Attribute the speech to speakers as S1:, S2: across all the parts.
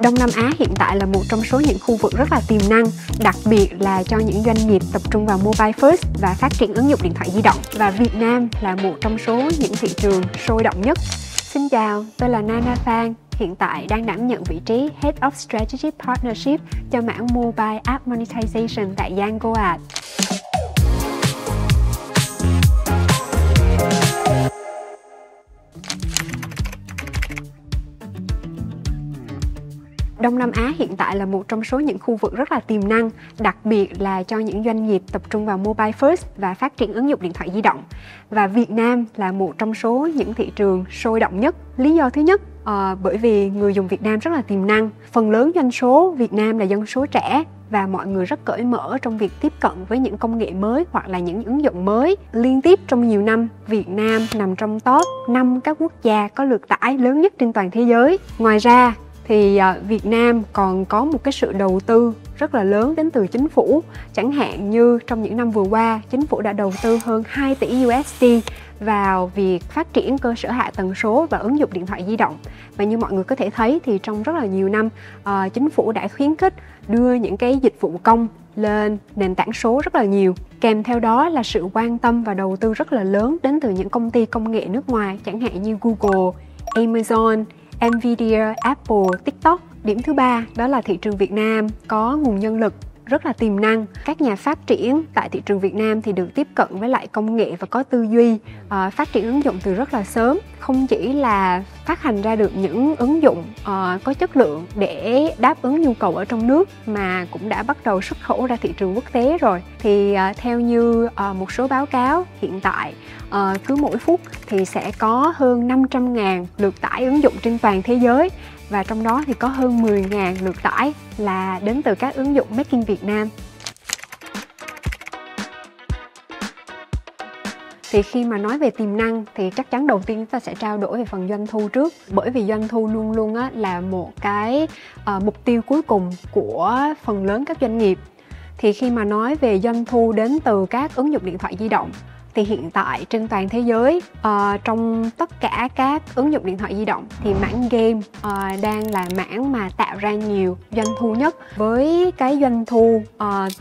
S1: Đông Nam Á hiện tại là một trong số những khu vực rất là tiềm năng, đặc biệt là cho những doanh nghiệp tập trung vào mobile first và phát triển ứng dụng điện thoại di động. Và Việt Nam là một trong số những thị trường sôi động nhất. Xin chào, tôi là Nana Phan, hiện tại đang đảm nhận vị trí Head of Strategic Partnership cho mảng Mobile App Monetization tại Yango Ads. Đông Nam Á hiện tại là một trong số những khu vực rất là tiềm năng, đặc biệt là cho những doanh nghiệp tập trung vào mobile first và phát triển ứng dụng điện thoại di động. Và Việt Nam là một trong số những thị trường sôi động nhất. Lý do thứ nhất, bởi vì người dùng Việt Nam rất là tiềm năng. Phần lớn doanh số Việt Nam là dân số trẻ và mọi người rất cởi mở trong việc tiếp cận với những công nghệ mới hoặc là những ứng dụng mới. Liên tiếp trong nhiều năm, Việt Nam nằm trong top 5 các quốc gia có lượt tải lớn nhất trên toàn thế giới. Ngoài ra, thì Việt Nam còn có một cái sự đầu tư rất là lớn đến từ chính phủ. Chẳng hạn như trong những năm vừa qua, chính phủ đã đầu tư hơn 2 tỷ USD vào việc phát triển cơ sở hạ tầng số và ứng dụng điện thoại di động. Và như mọi người có thể thấy thì trong rất là nhiều năm, chính phủ đã khuyến khích đưa những cái dịch vụ công lên nền tảng số rất là nhiều. Kèm theo đó là sự quan tâm và đầu tư rất là lớn đến từ những công ty công nghệ nước ngoài, chẳng hạn như Google, Amazon, Nvidia, Apple, TikTok. Điểm thứ ba đó là thị trường Việt Nam có nguồn nhân lực rất là tiềm năng. Các nhà phát triển tại thị trường Việt Nam thì được tiếp cận với lại công nghệ và có tư duy phát triển ứng dụng từ rất là sớm. Không chỉ là phát hành ra được những ứng dụng có chất lượng để đáp ứng nhu cầu ở trong nước mà cũng đã bắt đầu xuất khẩu ra thị trường quốc tế rồi. Thì theo như một số báo cáo hiện tại, cứ mỗi phút thì sẽ có hơn 500.000 lượt tải ứng dụng trên toàn thế giới. Và trong đó thì có hơn 10.000 lượt tải là đến từ các ứng dụng Make in Việt Nam. Thì khi mà nói về tiềm năng thì chắc chắn đầu tiên chúng ta sẽ trao đổi về phần doanh thu trước. Bởi vì doanh thu luôn luôn là một cái mục tiêu cuối cùng của phần lớn các doanh nghiệp. Thì khi mà nói về doanh thu đến từ các ứng dụng điện thoại di động thì hiện tại trên toàn thế giới, trong tất cả các ứng dụng điện thoại di động thì mảng game đang là mảng mà tạo ra nhiều doanh thu nhất, với cái doanh thu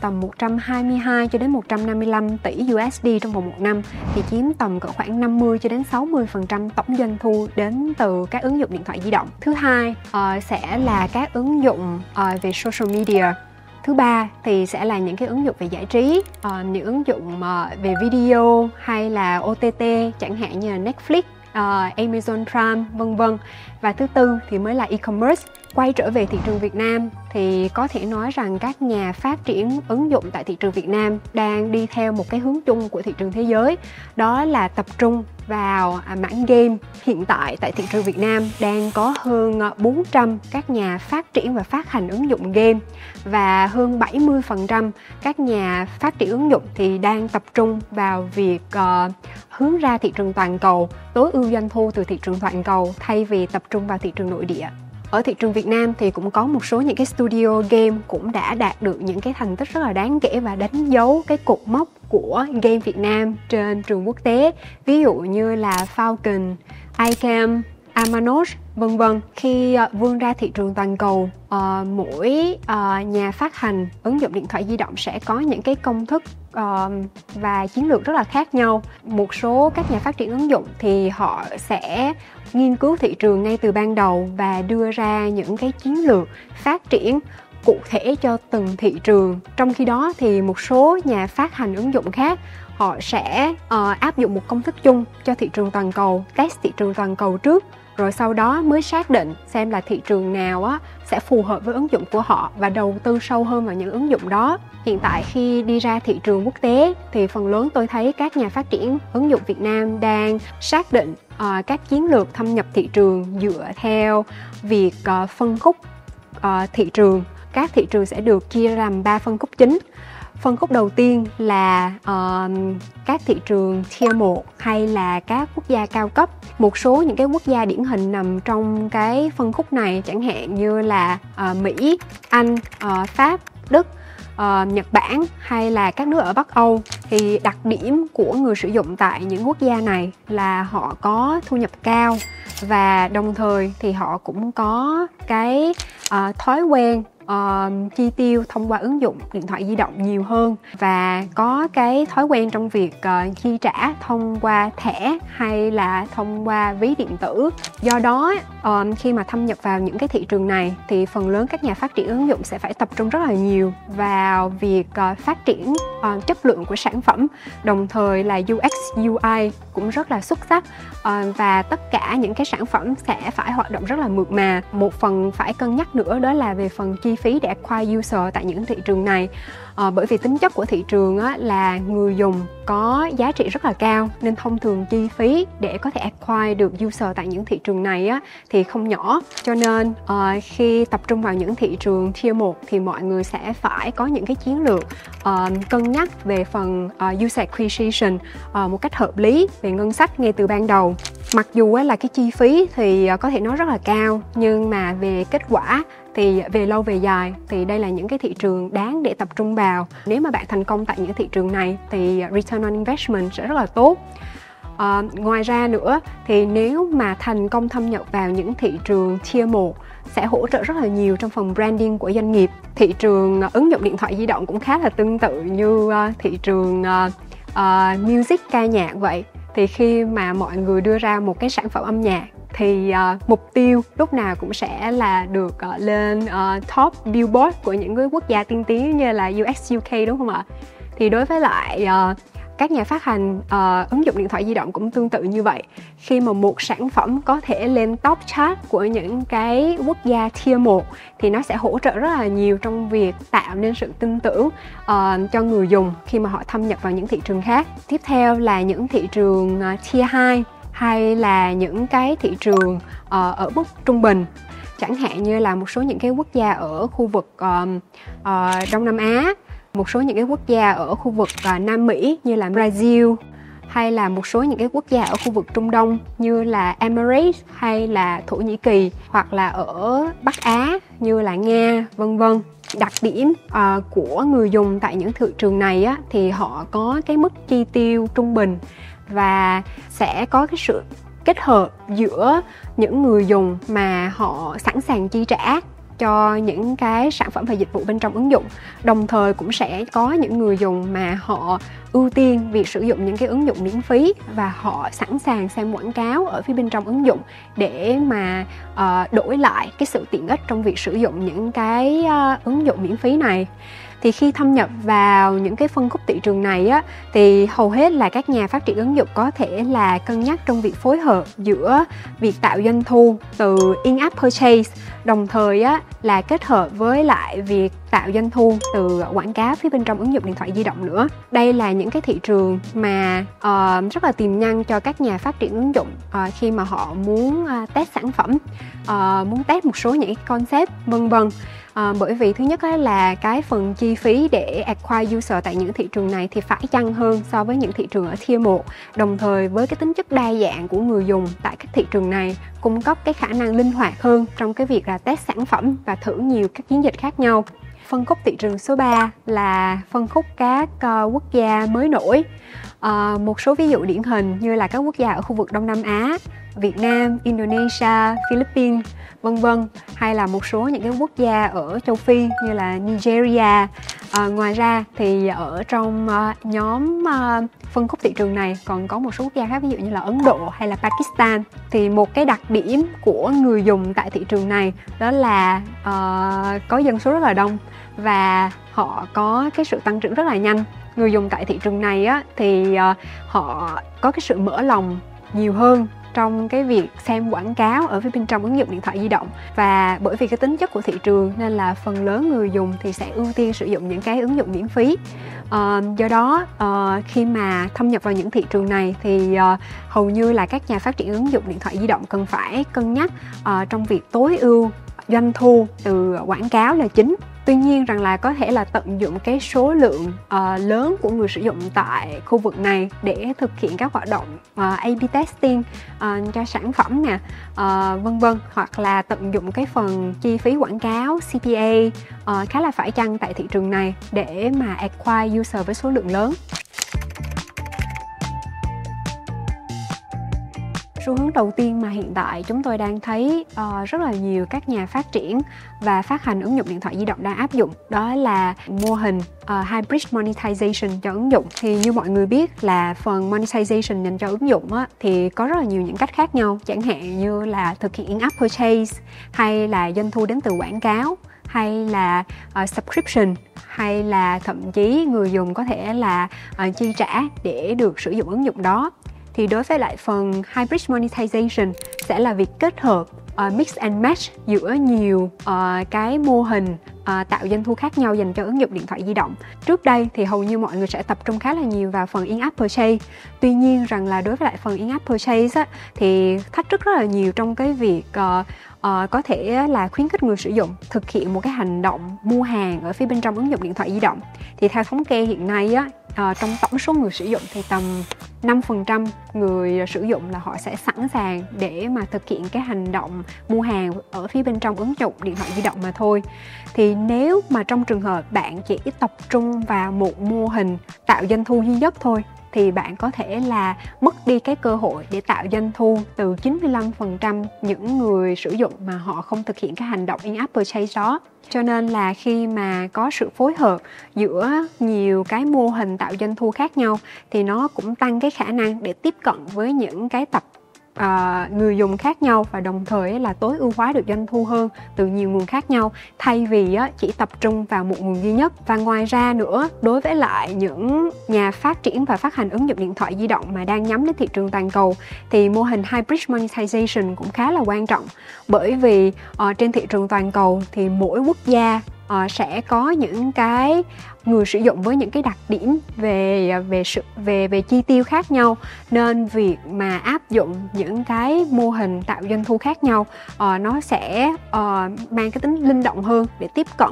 S1: tầm 122 cho đến 155 tỷ USD trong vòng 1 năm, thì chiếm tầm cỡ khoảng 50 cho đến 60% tổng doanh thu đến từ các ứng dụng điện thoại di động. Thứ hai sẽ là các ứng dụng về social media. Thứ ba thì sẽ là những cái ứng dụng về giải trí, những ứng dụng về video hay là OTT, chẳng hạn như là Netflix, Amazon Prime, vân vân. Và thứ tư thì mới là e-commerce. Quay trở về thị trường Việt Nam thì có thể nói rằng các nhà phát triển ứng dụng tại thị trường Việt Nam đang đi theo một cái hướng chung của thị trường thế giới, đó là tập trung vào mảng game. Hiện tại tại thị trường Việt Nam đang có hơn 400 các nhà phát triển và phát hành ứng dụng game, và hơn 70% các nhà phát triển ứng dụng thì đang tập trung vào việc hướng ra thị trường toàn cầu, tối ưu doanh thu từ thị trường toàn cầu thay vì tập trung vào thị trường nội địa. Ở thị trường Việt Nam thì cũng có một số những cái studio game cũng đã đạt được những cái thành tích rất là đáng kể và đánh dấu cái cột mốc của game Việt Nam trên trường quốc tế. Ví dụ như là Falcon, iCam, Amanos, vân vân. Khi vươn ra thị trường toàn cầu, mỗi nhà phát hành ứng dụng điện thoại di động sẽ có những cái công thức và chiến lược rất là khác nhau. Một số các nhà phát triển ứng dụng thì họ sẽ nghiên cứu thị trường ngay từ ban đầu và đưa ra những cái chiến lược phát triển cụ thể cho từng thị trường. Trong khi đó thì một số nhà phát hành ứng dụng khác họ sẽ áp dụng một công thức chung cho thị trường toàn cầu, test thị trường toàn cầu trước, rồi sau đó mới xác định xem là thị trường nào sẽ phù hợp với ứng dụng của họ và đầu tư sâu hơn vào những ứng dụng đó. Hiện tại khi đi ra thị trường quốc tế thì phần lớn tôi thấy các nhà phát triển ứng dụng Việt Nam đang xác định các chiến lược thâm nhập thị trường dựa theo việc phân khúc thị trường. Các thị trường sẽ được chia làm 3 phân khúc chính. Phân khúc đầu tiên là các thị trường tier 1 hay là các quốc gia cao cấp. Một số những cái quốc gia điển hình nằm trong cái phân khúc này chẳng hạn như là Mỹ, Anh, Pháp, Đức, Nhật Bản hay là các nước ở Bắc Âu Thì đặc điểm của người sử dụng tại những quốc gia này là họ có thu nhập cao và đồng thời thì họ cũng có cái thói quen chi tiêu thông qua ứng dụng điện thoại di động nhiều hơn và có cái thói quen trong việc chi trả thông qua thẻ hay là thông qua ví điện tử. Do đó khi mà thâm nhập vào những cái thị trường này thì phần lớn các nhà phát triển ứng dụng sẽ phải tập trung rất là nhiều vào việc phát triển chất lượng của sản phẩm, đồng thời là UX UI cũng rất là xuất sắc, và tất cả những cái sản phẩm sẽ phải hoạt động rất là mượt mà. Một phần phải cân nhắc nữa đó là về phần chi phí để acquire user tại những thị trường này. Bởi vì tính chất của thị trường là người dùng có giá trị rất là cao, nên thông thường chi phí để có thể acquire được user tại những thị trường này thì không nhỏ. Cho nên khi tập trung vào những thị trường tier 1 thì mọi người sẽ phải có những cái chiến lược cân nhắc về phần user acquisition một cách hợp lý về ngân sách ngay từ ban đầu. Mặc dù là cái chi phí thì có thể nói rất là cao, nhưng mà về kết quả thì về lâu về dài thì đây là những cái thị trường đáng để tập trung vào. Nếu mà bạn thành công tại những thị trường này thì return on investment sẽ rất là tốt. Ngoài ra nữa thì nếu mà thành công thâm nhập vào những thị trường tier 1 sẽ hỗ trợ rất là nhiều trong phần branding của doanh nghiệp. Thị trường ứng dụng điện thoại di động cũng khá là tương tự như thị trường music ca nhạc vậy. Thì khi mà mọi người đưa ra một cái sản phẩm âm nhạc thì mục tiêu lúc nào cũng sẽ là được lên top Billboard của những cái quốc gia tiên tiến như là US, UK, đúng không ạ? Thì đối với lại các nhà phát hành ứng dụng điện thoại di động cũng tương tự như vậy. Khi mà một sản phẩm có thể lên top chart của những cái quốc gia tier 1 thì nó sẽ hỗ trợ rất là nhiều trong việc tạo nên sự tin tưởng cho người dùng khi mà họ thâm nhập vào những thị trường khác. Tiếp theo là những thị trường tier 2 hay là những cái thị trường ở mức trung bình, chẳng hạn như là một số những cái quốc gia ở khu vực Đông Nam Á, một số những cái quốc gia ở khu vực Nam Mỹ như là Brazil, hay là một số những cái quốc gia ở khu vực Trung Đông như là Emirates hay là Thổ Nhĩ Kỳ, hoặc là ở Bắc Á như là Nga, vân vân. Đặc điểm của người dùng tại những thị trường này thì họ có cái mức chi tiêu trung bình và sẽ có cái sự kết hợp giữa những người dùng mà họ sẵn sàng chi trả cho những cái sản phẩm và dịch vụ bên trong ứng dụng. Đồng thời cũng sẽ có những người dùng mà họ ưu tiên việc sử dụng những cái ứng dụng miễn phí và họ sẵn sàng xem quảng cáo ở phía bên trong ứng dụng để mà đổi lại cái sự tiện ích trong việc sử dụng những cái ứng dụng miễn phí này. Thì khi thâm nhập vào những cái phân khúc thị trường này thì hầu hết là các nhà phát triển ứng dụng có thể là cân nhắc trong việc phối hợp giữa việc tạo doanh thu từ in-app purchase, đồng thời là kết hợp với lại việc tạo doanh thu từ quảng cáo phía bên trong ứng dụng điện thoại di động nữa. Đây là những cái thị trường mà rất là tiềm năng cho các nhà phát triển ứng dụng khi mà họ muốn test sản phẩm, muốn test một số những cái concept vân vân. Bởi vì thứ nhất là cái phần chi phí để acquire user tại những thị trường này thì phải chăng hơn so với những thị trường ở tier 1. Đồng thời với cái tính chất đa dạng của người dùng tại các thị trường này cung cấp cái khả năng linh hoạt hơn trong cái việc là test sản phẩm và thử nhiều các chiến dịch khác nhau. Phân khúc thị trường số 3 là phân khúc các quốc gia mới nổi. Một số ví dụ điển hình như là các quốc gia ở khu vực Đông Nam Á, Việt Nam, Indonesia, Philippines, vân vân, hay là một số những cái quốc gia ở châu Phi như là Nigeria. Ngoài ra thì ở trong nhóm phân khúc thị trường này còn có một số quốc gia khác, ví dụ như là Ấn Độ hay là Pakistan. Thì một cái đặc điểm của người dùng tại thị trường này đó là có dân số rất là đông và họ có cái sự tăng trưởng rất là nhanh. Người dùng tại thị trường này thì họ có cái sự mở lòng nhiều hơn trong cái việc xem quảng cáo ở phía bên trong ứng dụng điện thoại di động. Và bởi vì cái tính chất của thị trường nên là phần lớn người dùng thì sẽ ưu tiên sử dụng những cái ứng dụng miễn phí. Do đó khi mà thâm nhập vào những thị trường này thì hầu như là các nhà phát triển ứng dụng điện thoại di động cần phải cân nhắc trong việc tối ưu doanh thu từ quảng cáo là chính. Tuy nhiên rằng là có thể là tận dụng cái số lượng lớn của người sử dụng tại khu vực này để thực hiện các hoạt động A/B testing cho sản phẩm nè, vân vân, hoặc là tận dụng cái phần chi phí quảng cáo CPA khá là phải chăng tại thị trường này để mà acquire user với số lượng lớn. xu hướng đầu tiên mà hiện tại chúng tôi đang thấy rất là nhiều các nhà phát triển và phát hành ứng dụng điện thoại di động đang áp dụng, đó là mô hình hybrid monetization cho ứng dụng. Thì như mọi người biết là phần monetization dành cho ứng dụng á, thì có rất là nhiều những cách khác nhau, chẳng hạn như là thực hiện in-app purchase, hay là doanh thu đến từ quảng cáo, hay là subscription, hay là thậm chí người dùng có thể là chi trả để được sử dụng ứng dụng đó. Thì đối với lại phần hybrid monetization sẽ là việc kết hợp mix and match giữa nhiều cái mô hình tạo doanh thu khác nhau dành cho ứng dụng điện thoại di động. Trước đây thì hầu như mọi người sẽ tập trung khá là nhiều vào phần in-app purchase. Tuy nhiên rằng là đối với lại phần in-app purchase á, thì thách thức rất là nhiều trong cái việc có thể là khuyến khích người sử dụng thực hiện một cái hành động mua hàng ở phía bên trong ứng dụng điện thoại di động. Thì theo thống kê hiện nay á, trong tổng số người sử dụng thì tầm 5% người sử dụng là họ sẽ sẵn sàng để mà thực hiện cái hành động mua hàng ở phía bên trong ứng dụng điện thoại di động mà thôi. Thì nếu mà trong trường hợp bạn chỉ tập trung vào một mô hình tạo doanh thu duy nhất thôi, thì bạn có thể là mất đi cái cơ hội để tạo doanh thu từ 95% những người sử dụng mà họ không thực hiện cái hành động in-app purchase đó. Cho nên là khi mà có sự phối hợp giữa nhiều cái mô hình tạo doanh thu khác nhau thì nó cũng tăng cái khả năng để tiếp cận với những cái người dùng khác nhau, và đồng thời là tối ưu hóa được doanh thu hơn từ nhiều nguồn khác nhau, thay vì chỉ tập trung vào một nguồn duy nhất. Và ngoài ra nữa, đối với lại những nhà phát triển và phát hành ứng dụng điện thoại di động mà đang nhắm đến thị trường toàn cầu, thì mô hình hybrid monetization cũng khá là quan trọng, bởi vì trên thị trường toàn cầu thì mỗi quốc gia sẽ có những cái người sử dụng với những cái đặc điểm về chi tiêu khác nhau, nên việc mà áp dụng những cái mô hình tạo doanh thu khác nhau nó sẽ mang cái tính linh động hơn để tiếp cận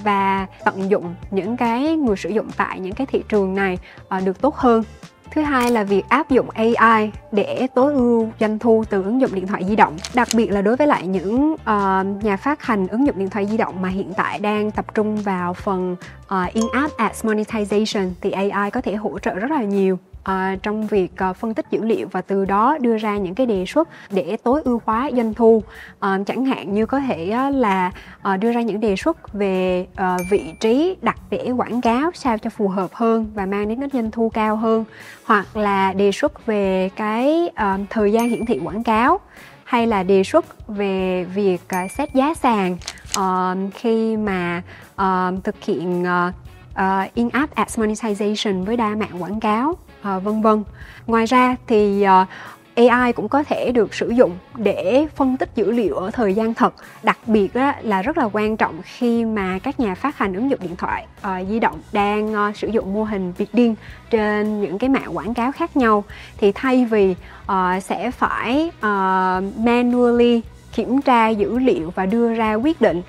S1: và tận dụng những cái người sử dụng tại những cái thị trường này được tốt hơn. Thứ hai là việc áp dụng AI để tối ưu doanh thu từ ứng dụng điện thoại di động. Đặc biệt là đối với lại những nhà phát hành ứng dụng điện thoại di động mà hiện tại đang tập trung vào phần in-app ads monetization, thì AI có thể hỗ trợ rất là nhiều trong việc phân tích dữ liệu và từ đó đưa ra những cái đề xuất để tối ưu hóa doanh thu. Chẳng hạn như có thể là đưa ra những đề xuất về vị trí đặt để quảng cáo sao cho phù hợp hơn và mang đến cái doanh thu cao hơn, hoặc là đề xuất về cái thời gian hiển thị quảng cáo, hay là đề xuất về việc set giá sàn khi mà thực hiện in-app ads monetization với đa mạng quảng cáo, vân vân. Ngoài ra thì AI cũng có thể được sử dụng để phân tích dữ liệu ở thời gian thật, đặc biệt là rất là quan trọng khi mà các nhà phát hành ứng dụng điện thoại di động đang sử dụng mô hình bidding trên những cái mạng quảng cáo khác nhau. Thì thay vì sẽ phải manually kiểm tra dữ liệu và đưa ra quyết định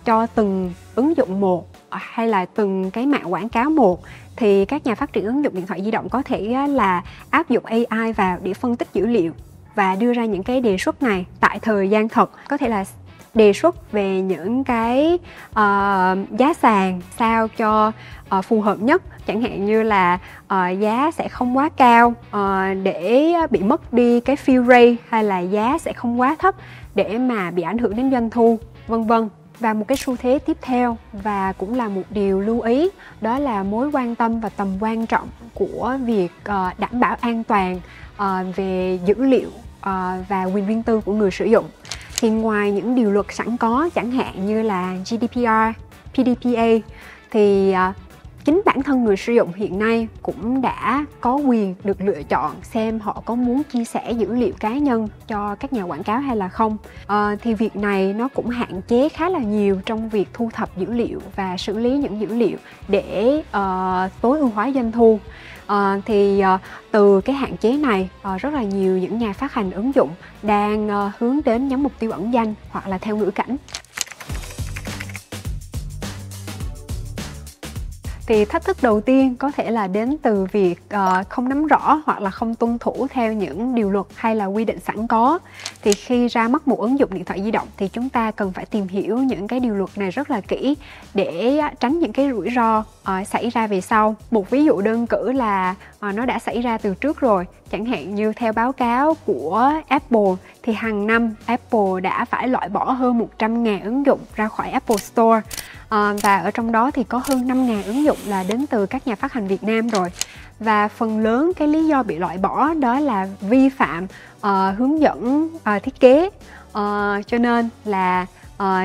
S1: cho từng ứng dụng một hay là từng cái mạng quảng cáo một, thì các nhà phát triển ứng dụng điện thoại di động có thể là áp dụng AI vào để phân tích dữ liệu và đưa ra những cái đề xuất này tại thời gian thật. Có thể là đề xuất về những cái giá sàn sao cho phù hợp nhất, chẳng hạn như là giá sẽ không quá cao để bị mất đi cái fill rate, hay là giá sẽ không quá thấp để mà bị ảnh hưởng đến doanh thu, vân vân. Và một cái xu thế tiếp theo và cũng là một điều lưu ý, đó là mối quan tâm và tầm quan trọng của việc đảm bảo an toàn về dữ liệu và quyền riêng tư của người sử dụng. Thì ngoài những điều luật sẵn có, chẳng hạn như là GDPR, PDPA, thì chính bản thân người sử dụng hiện nay cũng đã có quyền được lựa chọn xem họ có muốn chia sẻ dữ liệu cá nhân cho các nhà quảng cáo hay là không. Thì việc này nó cũng hạn chế khá là nhiều trong việc thu thập dữ liệu và xử lý những dữ liệu để tối ưu hóa doanh thu. Từ cái hạn chế này, rất là nhiều những nhà phát hành ứng dụng đang hướng đến nhắm mục tiêu ẩn danh hoặc là theo ngữ cảnh. Thì thách thức đầu tiên có thể là đến từ việc không nắm rõ hoặc là không tuân thủ theo những điều luật hay là quy định sẵn có. Thì khi ra mắt một ứng dụng điện thoại di động thì chúng ta cần phải tìm hiểu những cái điều luật này rất là kỹ để tránh những cái rủi ro xảy ra về sau. Một ví dụ đơn cử là nó đã xảy ra từ trước rồi. Chẳng hạn như theo báo cáo của Apple thì hàng năm Apple đã phải loại bỏ hơn 100.000 ứng dụng ra khỏi Apple Store. Và ở trong đó thì có hơn 5.000 ứng dụng là đến từ các nhà phát hành Việt Nam rồi. Và phần lớn cái lý do bị loại bỏ đó là vi phạm hướng dẫn thiết kế. Cho nên là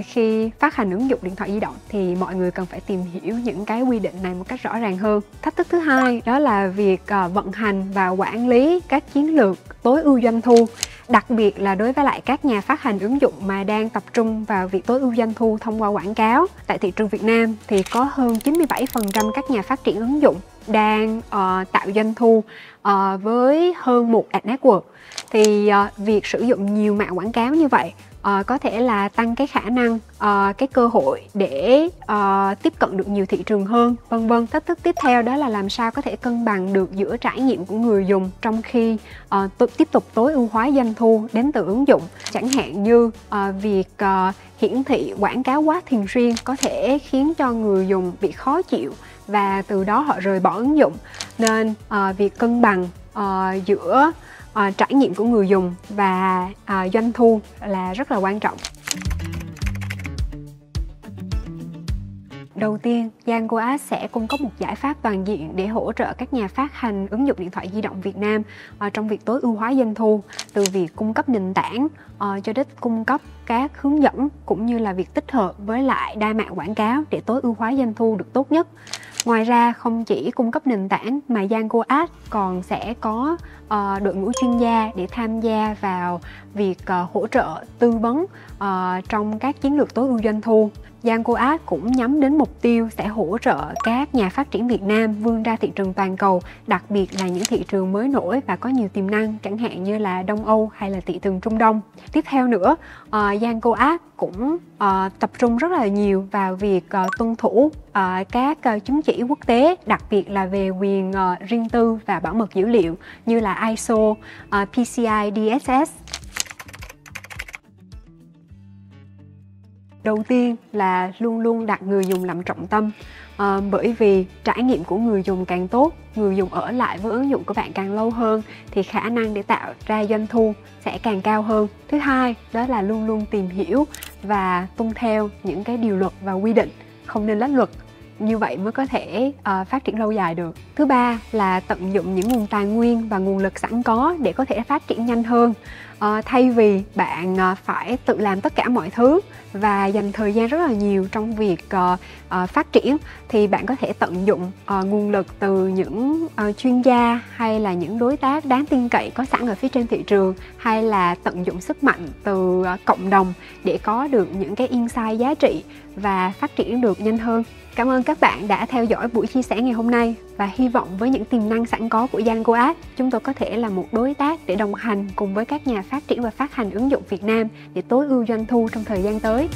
S1: khi phát hành ứng dụng điện thoại di động thì mọi người cần phải tìm hiểu những cái quy định này một cách rõ ràng hơn. Thách thức thứ hai đó là việc vận hành và quản lý các chiến lược tối ưu doanh thu, đặc biệt là đối với lại các nhà phát hành ứng dụng mà đang tập trung vào việc tối ưu doanh thu thông qua quảng cáo. Tại thị trường Việt Nam thì có hơn 97% các nhà phát triển ứng dụng đang tạo doanh thu với hơn một ad network. Thì việc sử dụng nhiều mạng quảng cáo như vậy có thể là tăng cái khả năng, cái cơ hội để tiếp cận được nhiều thị trường hơn, vân vân. Thách thức tiếp theo đó là làm sao có thể cân bằng được giữa trải nghiệm của người dùng trong khi tiếp tục tối ưu hóa doanh thu đến từ ứng dụng. Chẳng hạn như việc hiển thị quảng cáo quá thường xuyên có thể khiến cho người dùng bị khó chịu và từ đó họ rời bỏ ứng dụng. Nên việc cân bằng giữa trải nghiệm của người dùng và doanh thu là rất là quan trọng. Đầu tiên, Yango Ads sẽ cung cấp một giải pháp toàn diện để hỗ trợ các nhà phát hành ứng dụng điện thoại di động Việt Nam trong việc tối ưu hóa doanh thu, từ việc cung cấp nền tảng cho đến cung cấp các hướng dẫn cũng như là việc tích hợp với lại đa mạng quảng cáo để tối ưu hóa doanh thu được tốt nhất. Ngoài ra, không chỉ cung cấp nền tảng mà Yango Ads còn sẽ có đội ngũ chuyên gia để tham gia vào việc hỗ trợ tư vấn trong các chiến lược tối ưu doanh thu. Yango Ads cũng nhắm đến mục tiêu sẽ hỗ trợ các nhà phát triển Việt Nam vươn ra thị trường toàn cầu, đặc biệt là những thị trường mới nổi và có nhiều tiềm năng, chẳng hạn như là Đông Âu hay là thị trường Trung Đông. Tiếp theo nữa, Yango Ads cũng tập trung rất là nhiều vào việc tuân thủ các chứng chỉ quốc tế, đặc biệt là về quyền riêng tư và bảo mật dữ liệu như là ISO, PCI DSS. Đầu tiên là luôn luôn đặt người dùng làm trọng tâm, bởi vì trải nghiệm của người dùng càng tốt, người dùng ở lại với ứng dụng của bạn càng lâu hơn thì khả năng để tạo ra doanh thu sẽ càng cao hơn. Thứ hai, đó là luôn luôn tìm hiểu và tuân theo những cái điều luật và quy định, không nên lách luật. Như vậy mới có thể phát triển lâu dài được. Thứ ba là tận dụng những nguồn tài nguyên và nguồn lực sẵn có để có thể phát triển nhanh hơn. Thay vì bạn phải tự làm tất cả mọi thứ và dành thời gian rất là nhiều trong việc phát triển, thì bạn có thể tận dụng nguồn lực từ những chuyên gia hay là những đối tác đáng tin cậy có sẵn ở phía trên thị trường, hay là tận dụng sức mạnh từ cộng đồng để có được những cái insight giá trị và phát triển được nhanh hơn. Cảm ơn các bạn đã theo dõi buổi chia sẻ ngày hôm nay và hy vọng với những tiềm năng sẵn có của Yango Ads, chúng tôi có thể là một đối tác để đồng hành cùng với các nhà phát triển và phát hành ứng dụng Việt Nam để tối ưu doanh thu trong thời gian tới.